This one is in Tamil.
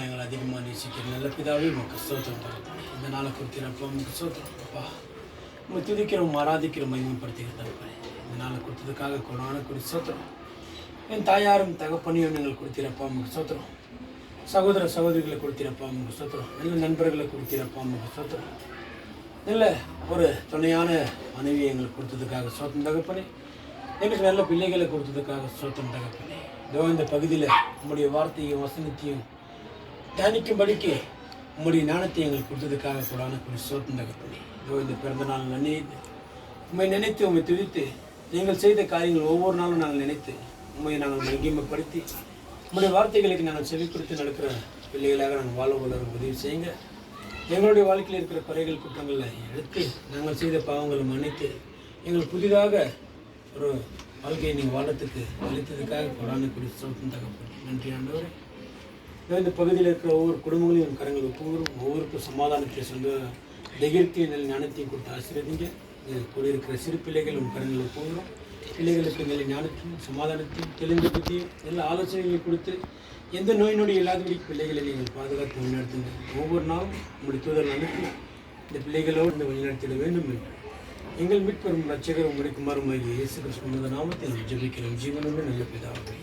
எங்களை அதிகமாக நேசிக்கிற நல்ல பிதாவே உமக்கு ஸ்தோத்திரம் தரப்பா. இந்த நாளை கொடுத்திருப்பா உமக்கு ஸ்தோத்திரம் அப்பா. உங்களை துதிக்கிறோம், ஆராதிக்கிறோம், மகிமைப்படுத்திக்கிற தரப்பா. இந்த நாளை கொடுத்ததுக்காக கொரோனா குறித்து ஸ்தோத்திரம். என் தாயாரும் தகப்பனையும் நீங்கள் கொடுத்திருப்பா உமக்கு ஸ்தோத்திரம். சகோதர சகோதரிகளை கொடுத்திருப்பா உமக்கு ஸ்தோத்திரம். நல்ல நண்பர்களை கொடுத்திருப்பா உமக்கு ஸ்தோத்திரம். நல்ல ஒரு துணையான மனைவியை எங்களுக்கு கொடுத்ததுக்காக ஸ்தோத்திரம் தகப்பனே. எங்களுக்கு நல்ல பிள்ளைகளை கொடுத்ததுக்காக ஸ்தோத்திரம் தகப்பனே. இதோ இந்த பகுதியில் உங்களுடைய வார்த்தையும் வசனத்தையும் தியானிக்கும்படிக்கு உங்களுடைய ஞானத்தை எங்களுக்கு கொடுத்ததுக்காக கூடான ஸ்தோத்திரம் தகப்பனே. இதோ இந்த பிறந்த நாள் நினைத்து உண்மை நினைத்து உண்மை துதித்து நீங்கள் செய்த காரியங்கள் ஒவ்வொரு நாளும் நாங்கள் நினைத்து உண்மையை நாங்கள் மகிமைப்படுத்தி உங்களுடைய வார்த்தைகளுக்கு நாங்கள் செவி கொடுத்து நடக்கிற பிள்ளைகளாக நாங்கள் வாழ உதவி செய்யுங்க. எங்களுடைய வாழ்க்கையில் இருக்கிற குறைகள் குற்றங்களை எடுத்து நாங்கள் செய்த பாவங்களை மன்னித்து எங்களுக்கு புதிதாக ஒரு வாழ்க்கையை நீங்கள் வாழத்துக்கு அளித்ததுக்காக கூடான ஸ்தோத்திரம் தகப்பனே. நன்றி ஆண்டவரே. இந்த பகுதியில் இருக்கிற ஒவ்வொரு குடும்பங்களையும் கரங்கள் ஒவ்வொருக்கும் சமாதானத்தை சொந்த தைரியத்தையும் நல்ல ஞானத்தையும் கொடுத்து ஆசீர்வதிங்க. கூடியிருக்கிற சிறு பிள்ளைகள் உங்கள் கரங்கள் ஒப்புகிறோம். பிள்ளைகளுக்கு நல்ல ஞானத்தையும் சமாதானத்தையும் தெளிந்த பற்றியும் நல்ல ஆலோசனைகளையும் கொடுத்து எந்த நோய் நொடி இல்லாதபடி பிள்ளைகளை நீங்கள் பாதுகாத்து வழிநடத்துங்க. ஒவ்வொரு நாளும் உங்களுடைய தூதர்கள் அனுப்பி இந்த பிள்ளைகளோடு இந்த வழிநடத்திட வேண்டும் என்று எங்கள் மீட்பெறும் ரட்சகர் உங்களுடைய குமாரமாகிய இயேசு கிறிஸ்துவின் நாமத்தை நாம் ஜெபிக்கிறோம். ஜீவனோடு நல்ல பிதாவே.